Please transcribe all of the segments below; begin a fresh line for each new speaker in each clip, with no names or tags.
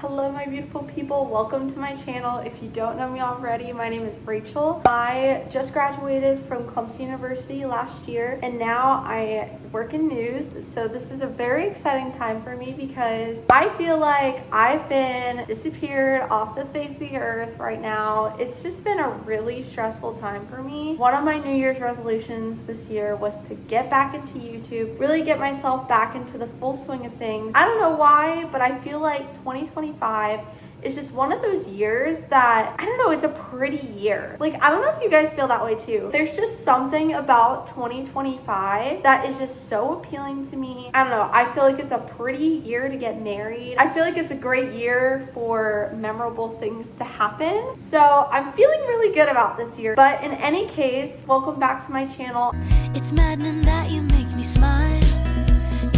Hello my beautiful people, welcome to my channel. If you don't know me already, my name is Rachel. I just graduated from Clemson University last year and now I work in news. So this is a very exciting time for me because I feel like I've been disappeared off the face of the earth right now. It's just been a really stressful time for me. One of my New Year's resolutions this year was to get back into YouTube, really get myself back into the full swing of things. I don't know why, but I feel like 2025 is just one of those years that, I don't know, it's a pretty year. Like, I don't know if you guys feel that way too. There's just something about 2025 that is just so appealing to me. I don't know, I feel like it's a pretty year to get married. I feel like it's a great year for memorable things to happen. So I'm feeling really good about this year. But in any case, welcome back to my channel.
It's maddening that you make me smile,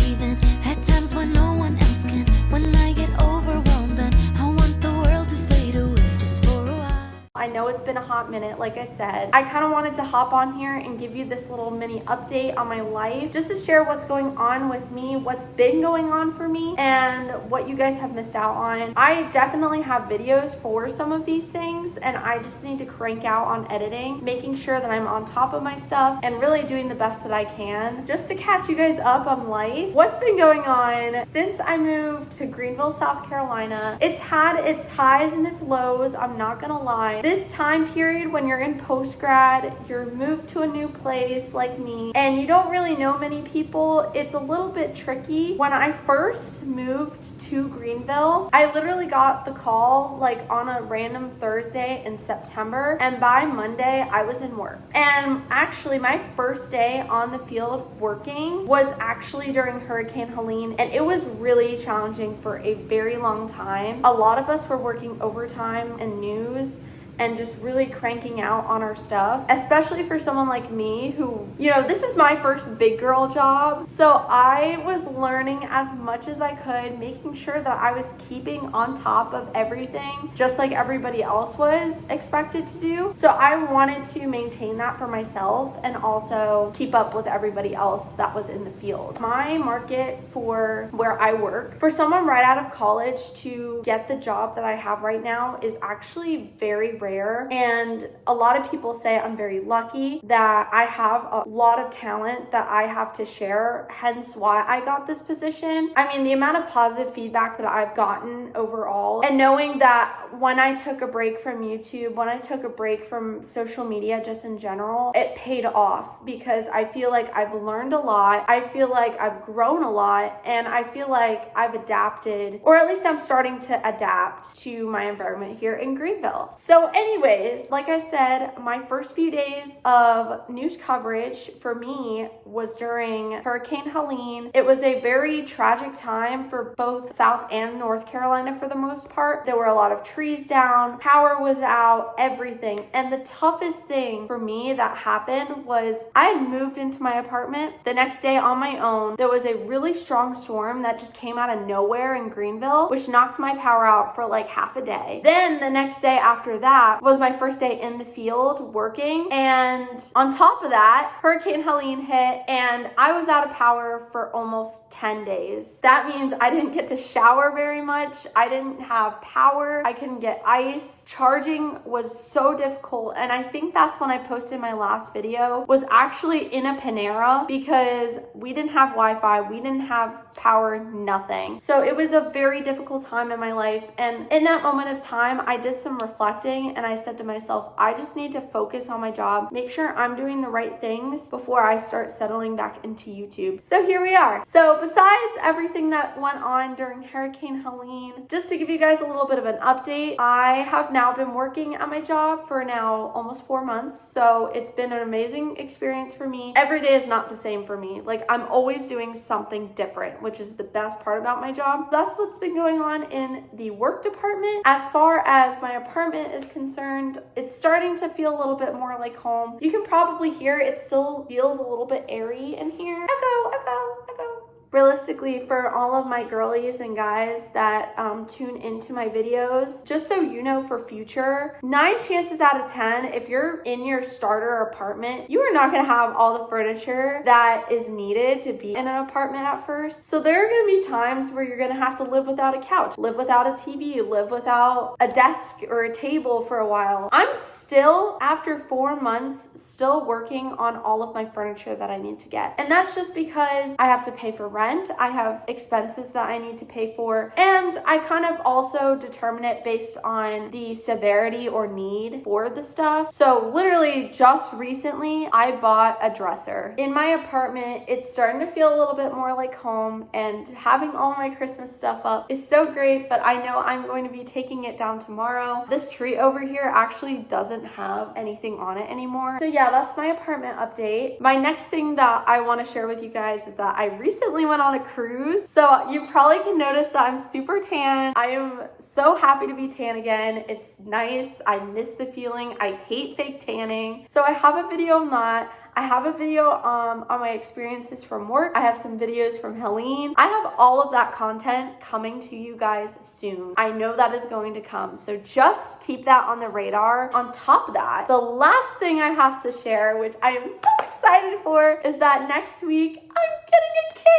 even at times when no one else can. When I get overwhelmed and I want the world to fade away just for a while.
I know it's been a hot minute, like I said. I kind of wanted to hop on here and give you this little mini update on my life, just to share what's going on with me, what's been going on for me, and what you guys have missed out on. I definitely have videos for some of these things, and I just need to crank out on editing, making sure that I'm on top of my stuff, and really doing the best that I can, just to catch you guys up on life. What's been going on since I moved to Greenville, South Carolina? It's had its highs and its lows, I'm not gonna lie. This time period when you're in post-grad, you're moved to a new place like me, and you don't really know many people, it's a little bit tricky. When I first moved to Greenville, I literally got the call like on a random Thursday in September, and by Monday I was in work. And actually my first day on the field working was actually during Hurricane Helene, and it was really challenging for a very long time. A lot of us were working overtime in news and just really cranking out on our stuff, especially for someone like me who, you know, this is my first big girl job. So I was learning as much as I could, making sure that I was keeping on top of everything, just like everybody else was expected to do. So I wanted to maintain that for myself and also keep up with everybody else that was in the field. My market for where I work, for someone right out of college to get the job that I have right now is actually very rare, and a lot of people say I'm very lucky that I have a lot of talent that I have to share, hence why I got this position. I mean, the amount of positive feedback that I've gotten overall, and knowing that when I took a break from YouTube, when I took a break from social media just in general, it paid off because I feel like I've learned a lot, I feel like I've grown a lot, and I feel like I've adapted, or at least I'm starting to adapt to my environment here in Greenville. So anyways, like I said, my first few days of news coverage for me was during Hurricane Helene. It was a very tragic time for both South and North Carolina for the most part. There were a lot of trees down, power was out, everything. And the toughest thing for me that happened was I had moved into my apartment. The next day on my own, there was a really strong storm that just came out of nowhere in Greenville, which knocked my power out for like half a day. Then the next day after that was my first day in the field working, and on top of that, Hurricane Helene hit and I was out of power for almost 10 days. That means I didn't get to shower very much, I didn't have power, I couldn't get ice, charging was so difficult, and I think that's when I posted my last video, was actually in a Panera because we didn't have Wi-Fi, we didn't have power, nothing. So it was a very difficult time in my life, and in that moment of time I did some reflecting and I said to myself, I just need to focus on my job, make sure I'm doing the right things before I start settling back into YouTube. So here we are. So besides everything that went on during Hurricane Helene, just to give you guys a little bit of an update, I have now been working at my job for now almost 4 months. So it's been an amazing experience for me. Every day is not the same for me. Like, I'm always doing something different, which is the best part about my job. That's what's been going on in the work department. As far as my apartment is concerned, it's starting to feel a little bit more like home. You can probably hear it still feels a little bit airy in here. Echo, echo, echo. Realistically, for all of my girlies and guys that tune into my videos, just so you know for future, 9 chances out of 10, if you're in your starter apartment, you are not going to have all the furniture that is needed to be in an apartment at first. So there are going to be times where you're going to have to live without a couch, live without a TV, live without a desk or a table for a while. I'm still, after 4 months, still working on all of my furniture that I need to get. And that's just because I have to pay for rent, I have expenses that I need to pay for, and I kind of also determine it based on the severity or need for the stuff. So literally just recently, I bought a dresser. In my apartment, it's starting to feel a little bit more like home, and having all my Christmas stuff up is so great, but I know I'm going to be taking it down tomorrow. This tree over here actually doesn't have anything on it anymore. So yeah, that's my apartment update. My next thing that I want to share with you guys is that I recently went on a cruise. So you probably can notice that I'm super tan. I am so happy to be tan again. It's nice. I miss the feeling. I hate fake tanning. So I have a video on that. I have a video on my experiences from work. I have some videos from Helene. I have all of that content coming to you guys soon. I know that is going to come. So just keep that on the radar. On top of that, the last thing I have to share, which I am so excited for, is that next week I'm getting a kitten.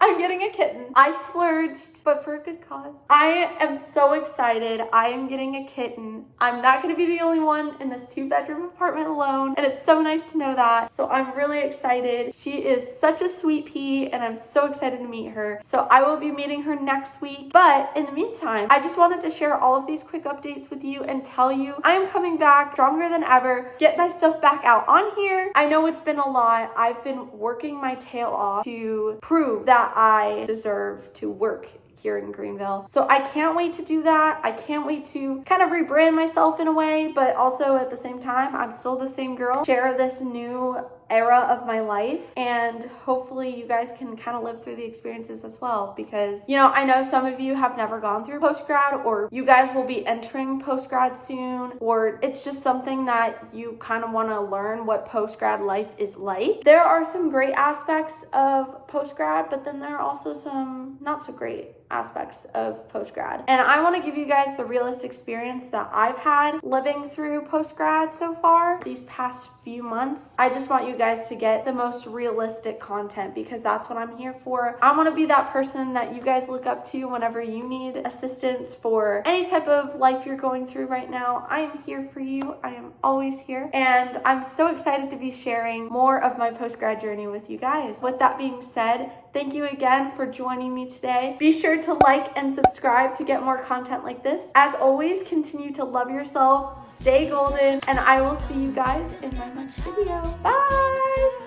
I'm getting a kitten. I splurged, but for a good cause. I am so excited. I am getting a kitten. I'm not going to be the only one in this 2-bedroom apartment alone, and it's so nice to know that. So I'm really excited. She is such a sweet pea, and I'm so excited to meet her. So I will be meeting her next week. But in the meantime, I just wanted to share all of these quick updates with you and tell you I am coming back stronger than ever. Get my stuff back out on here. I know it's been a lot. I've been working my tail off to prove that I deserve to work here in Greenville. So I can't wait to do that. I can't wait to kind of rebrand myself in a way, but also at the same time, I'm still the same girl. Share this new era of my life, and hopefully you guys can kind of live through the experiences as well, because you know, I know some of you have never gone through post-grad, or you guys will be entering post-grad soon, or it's just something that you kind of want to learn what post-grad life is like. There are some great aspects of post-grad, but then there are also some not so great aspects of post-grad, and I want to give you guys the realist experience that I've had living through post-grad so far these past few months. I just want you guys to get the most realistic content, because that's what I'm here for. I want to be that person that you guys look up to whenever you need assistance for any type of life you're going through right now. I am here for you. I am always here, and I'm so excited to be sharing more of my post-grad journey with you guys. With that being said, thank you again for joining me today. Be sure to like and subscribe to get more content like this. As always, continue to love yourself, stay golden, and I will see you guys in my next video. Bye!